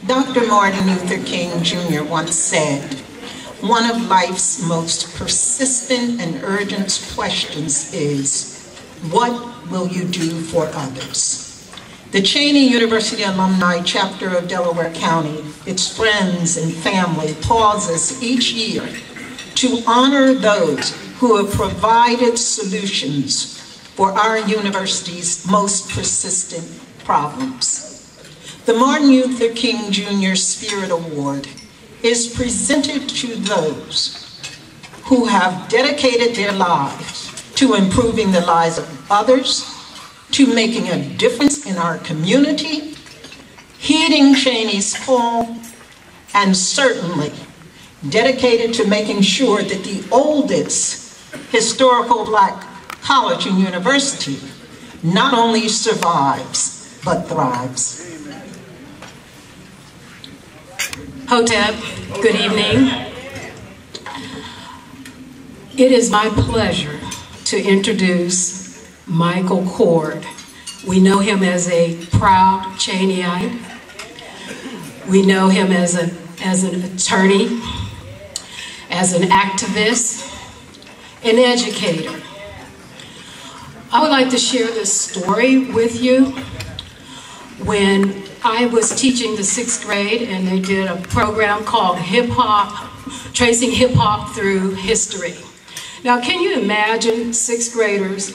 Dr. Martin Luther King Jr. once said, "One of life's most persistent and urgent questions is, what will you do for others?" The Cheyney University Alumni Chapter of Delaware County, its friends and family, pauses each year to honor those who have provided solutions for our university's most persistent problems. The Martin Luther King Jr. Spirit Award is presented to those who have dedicated their lives to improving the lives of others, to making a difference in our community, heeding Cheyney's call, and certainly dedicated to making sure that the oldest historical Black college and university not only survives, but thrives. Hotep, good evening. It is my pleasure to introduce Michael Coard. We know him as a proud Cheyneyite. We know him as an attorney, as an activist, an educator. I would like to share this story with you. When I was teaching the 6th grade and they did a program called Hip Hop, Tracing Hip Hop Through History. Now, can you imagine 6th graders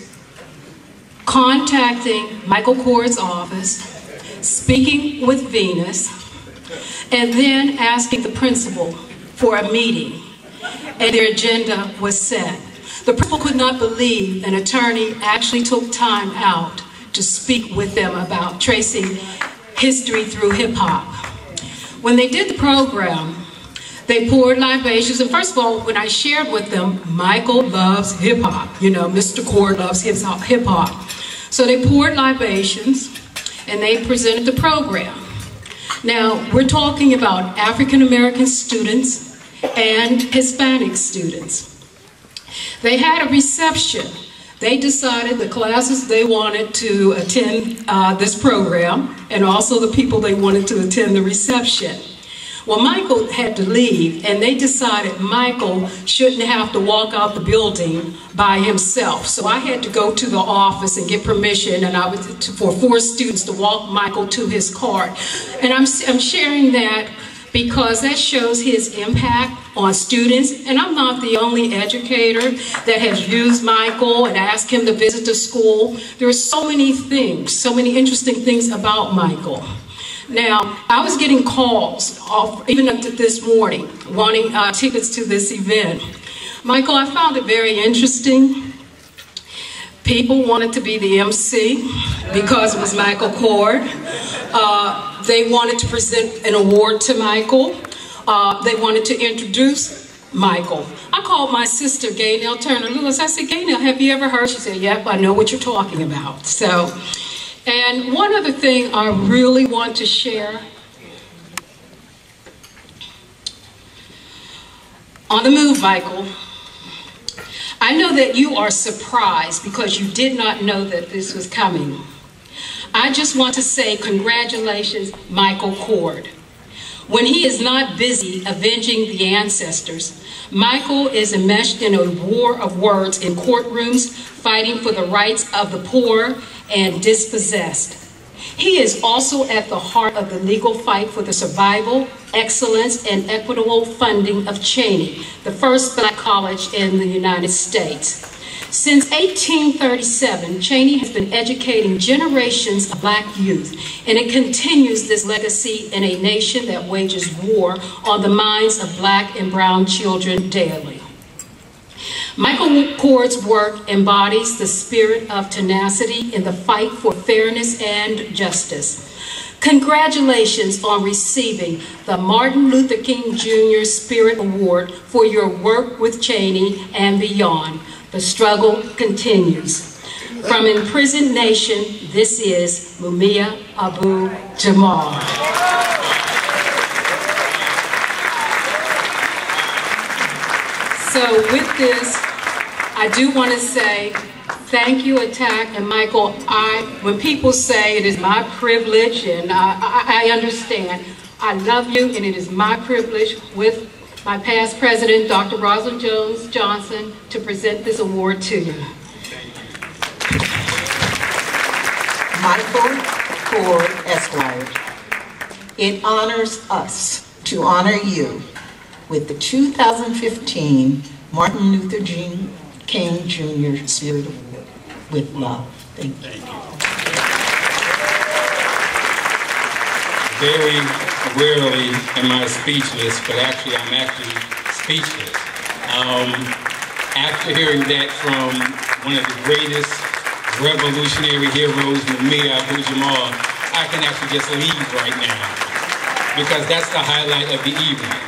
contacting Michael Coard's office, speaking with Venus, and then asking the principal for a meeting, and their agenda was set. The principal could not believe an attorney actually took time out to speak with them about tracing history through hip-hop. When they did the program, they poured libations, and first of all, when I shared with them, Michael loves hip-hop, you know, Mr. Coard loves hip-hop. So they poured libations, and they presented the program. Now, we're talking about African-American students and Hispanic students. They had a reception. They decided the classes they wanted to attend this program, and also the people they wanted to attend the reception. Well, Michael had to leave, and they decided Michael shouldn't have to walk out the building by himself. So I had to go to the office and get permission, and for 4 students to walk Michael to his car. And I'm sharing that because that shows his impact on students. And I'm not the only educator that has used Michael and asked him to visit the school. There are so many things, so many interesting things about Michael. Now, I was getting calls, even up to this morning, wanting tickets to this event. Michael, I found it very interesting. People wanted to be the MC because it was Michael Coard. They wanted to present an award to Michael. They wanted to introduce Michael. I called my sister, Gaynell Turner Lewis. I said, Gaynell, have you ever heard? She said, yep, I know what you're talking about. So, and one other thing I really want to share. On the move, Michael. I know that you are surprised because you did not know that this was coming. I just want to say congratulations, Michael Coard. When he is not busy avenging the ancestors, Michael is enmeshed in a war of words in courtrooms, fighting for the rights of the poor and dispossessed. He is also at the heart of the legal fight for the survival, excellence, and equitable funding of Cheyney, the first Black college in the United States. Since 1837, Cheyney has been educating generations of Black youth, and it continues this legacy in a nation that wages war on the minds of Black and brown children daily. Michael Coard's work embodies the spirit of tenacity in the fight for fairness and justice. Congratulations on receiving the Martin Luther King Jr. Spirit Award for your work with Cheyney and beyond. The struggle continues. From Imprisoned Nation, this is Mumia Abu Jamal. So with this, I do want to say thank you, Attack, and Michael. When people say it is my privilege, and I understand, I love you, and it is my privilege with my past president, Dr. Rosalind Jones Johnson, to present this award to you. Michael Coard, Esquire. It honors us to honor you with the 2015 Martin Luther King Jr. Spirit Award with love. Thank you. Very rarely am I speechless, but actually I'm speechless. After hearing that from one of the greatest revolutionary heroes, Mumia Abu-Jamal, I can actually just leave right now, because that's the highlight of the evening.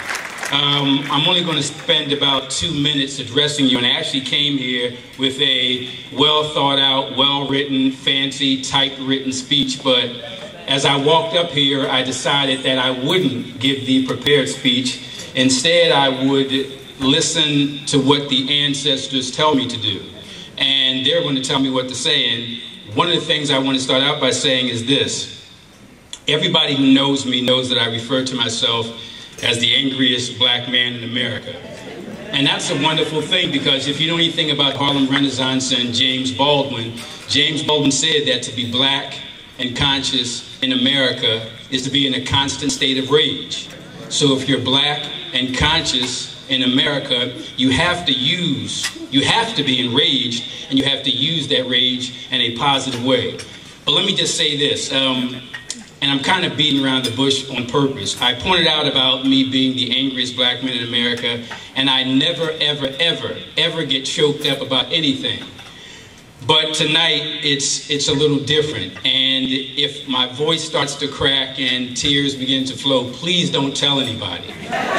I'm only going to spend about 2 minutes addressing you, and I actually came here with a well thought out, well written, fancy, typewritten speech, but as I walked up here, I decided that I wouldn't give the prepared speech. Instead, I would listen to what the ancestors tell me to do, and they're going to tell me what to say. And one of the things I want to start out by saying is this. Everybody who knows me knows that I refer to myself as the angriest black man in America. And that's a wonderful thing, because if you know anything about Harlem Renaissance and James Baldwin said that to be black and conscious in America is to be in a constant state of rage. So if you're black and conscious in America, you have to be enraged, and you have to use that rage in a positive way. But let me just say this. And I'm kind of beating around the bush on purpose. I pointed out about me being the angriest black man in America, and I never, ever, ever, ever get choked up about anything. But tonight, it's a little different. And if my voice starts to crack and tears begin to flow, please don't tell anybody.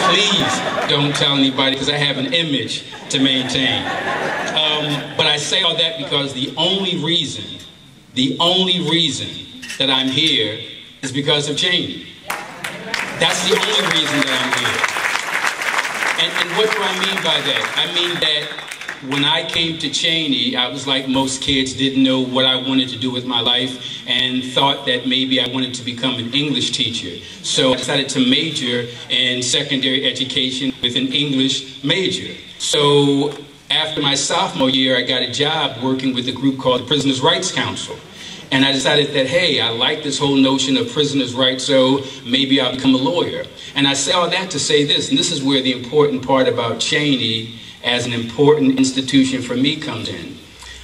Please don't tell anybody, because I have an image to maintain. But I say all that because the only reason that I'm here is because of Cheyney. That's the only reason that I'm here. And what do I mean by that? I mean that when I came to Cheyney, I was like most kids, didn't know what I wanted to do with my life, and thought that maybe I wanted to become an English teacher. So I decided to major in secondary education with an English major. So after my sophomore year, I got a job working with a group called the Prisoners' Rights Council. And I decided that, hey, I like this whole notion of prisoners' rights, so maybe I'll become a lawyer. And I say all that to say this, and this is where the important part about Cheyney as an important institution for me comes in.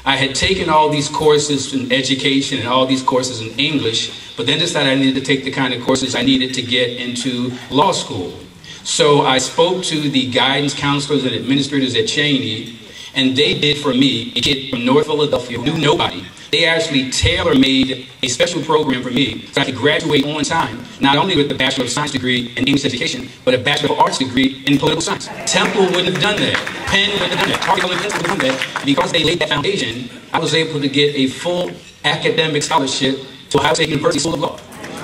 I had taken all these courses in education and all these courses in English, but then decided I needed to take the kind of courses I needed to get into law school. So I spoke to the guidance counselors and administrators at Cheyney, and they did for me, a kid from North Philadelphia who knew nobody. They actually tailor-made a special program for me so I could graduate on time, not only with a Bachelor of Science degree in English education, but a Bachelor of Arts degree in political science. Temple wouldn't have done that. Penn wouldn't have done that. Harvard wouldn't have done that. Because they laid that foundation, I was able to get a full academic scholarship to Ohio State University School of Law.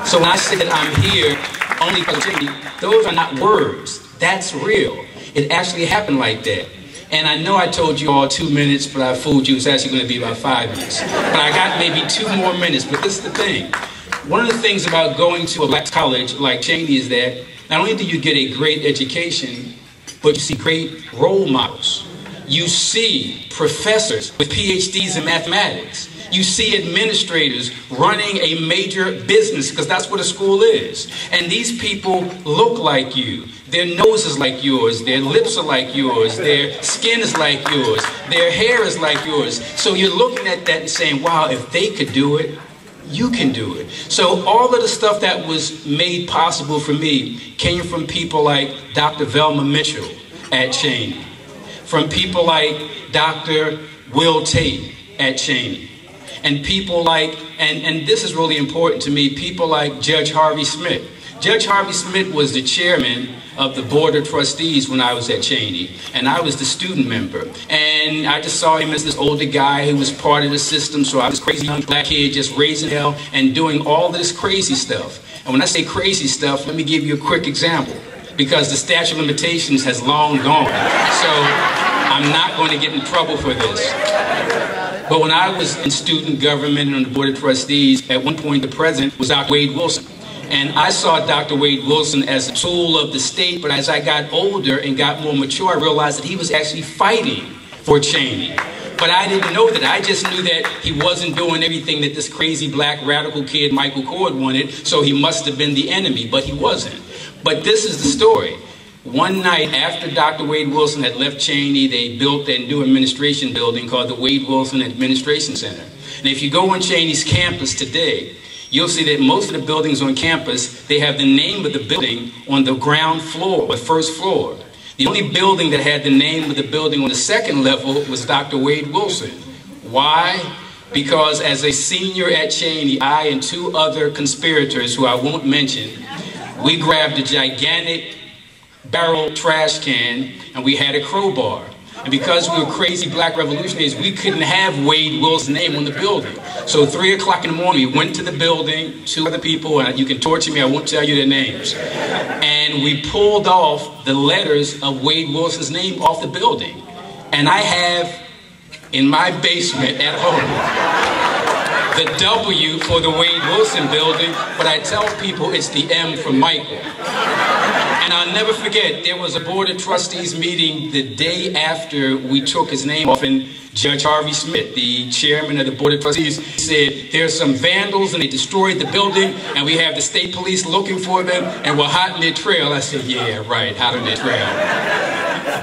So when I say that I'm here only because of Cheyney, those are not words. That's real. It actually happened like that. And I know I told you all 2 minutes, but I fooled you. It's actually going to be about 5 minutes. But I got maybe 2 more minutes. But this is the thing. One of the things about going to a black college like Cheyney is that not only do you get a great education, but you see great role models. You see professors with PhDs in mathematics. You see administrators running a major business, because that's what a school is. And these people look like you. Their nose is like yours. Their lips are like yours. Their skin is like yours. Their hair is like yours. So you're looking at that and saying, wow, if they could do it, you can do it. So all of the stuff that was made possible for me came from people like Dr. Velma Mitchell at Cheyney, from people like Dr. Will Tate at Cheyney, and people like, and this is really important to me, people like Judge Harvey Smith. Judge Harvey Smith was the chairman of the Board of Trustees when I was at Cheyney, and I was the student member. And I just saw him as this older guy who was part of the system, so I was a crazy young black kid just raising hell and doing all this crazy stuff. And when I say crazy stuff, let me give you a quick example, because the statute of limitations has long gone. So I'm not going to get in trouble for this. But when I was in student government and on the Board of Trustees, at one point the president was Dr. Wade Wilson. And I saw Dr. Wade Wilson as a tool of the state, but as I got older and got more mature, I realized that he was actually fighting for Cheyney. But I didn't know that. I just knew that he wasn't doing everything that this crazy black radical kid, Michael Coard, wanted, so he must have been the enemy, but he wasn't. But this is the story. One night after Dr. Wade Wilson had left Cheyney, they built a new administration building called the Wade Wilson Administration Center. And if you go on Cheyney's campus today, you'll see that most of the buildings on campus, they have the name of the building on the ground floor, the first floor. The only building that had the name of the building on the second level was Dr. Wade Wilson. Why? Because as a senior at Cheyney, I and two other conspirators who I won't mention, we grabbed a gigantic barrel trash can and we had a crowbar. And because we were crazy black revolutionaries, we couldn't have Wade Wilson's name on the building. So 3 o'clock in the morning, we went to the building, 2 other people, and you can torture me, I won't tell you their names. And we pulled off the letters of Wade Wilson's name off the building. And I have, in my basement at home, the W for the Wade Wilson building, but I tell people it's the M for Michael. And I'll never forget, there was a Board of Trustees meeting the day after we took his name off, and Judge Harvey Smith, the chairman of the Board of Trustees, said, there's some vandals and they destroyed the building and we have the state police looking for them and we're hot in their trail. I said, yeah, right, hot in their trail.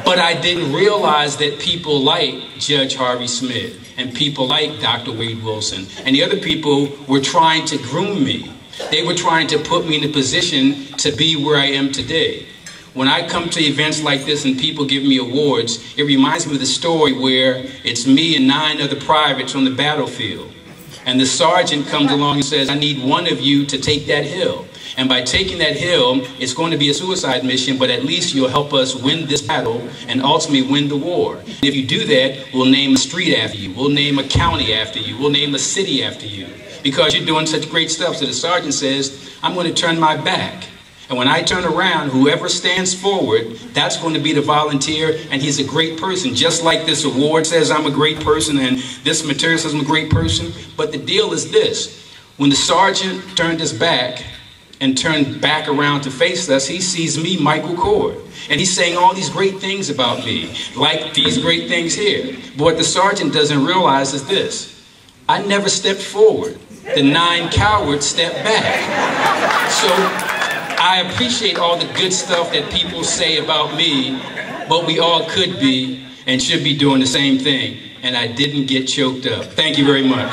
But I didn't realize that people like Judge Harvey Smith and people like Dr. Wade Wilson and the other people were trying to groom me. They were trying to put me in a position to be where I am today. When I come to events like this and people give me awards, it reminds me of the story where it's me and 9 other privates on the battlefield. And the sergeant comes along and says, I need one of you to take that hill. And by taking that hill, it's going to be a suicide mission, but at least you'll help us win this battle and ultimately win the war. If you do that, we'll name a street after you. We'll name a county after you. We'll name a city after you. Because you're doing such great stuff. So the sergeant says, I'm going to turn my back. And when I turn around, whoever stands forward, that's going to be the volunteer, and he's a great person. Just like this award says I'm a great person, and this material says I'm a great person. But the deal is this. When the sergeant turned his back and turned back around to face us, he sees me, Michael Coard. And he's saying all these great things about me, like these great things here. But what the sergeant doesn't realize is this. I never stepped forward. The 9 cowards stepped back. So I appreciate all the good stuff that people say about me, but we all could be and should be doing the same thing. And I didn't get choked up. Thank you very much.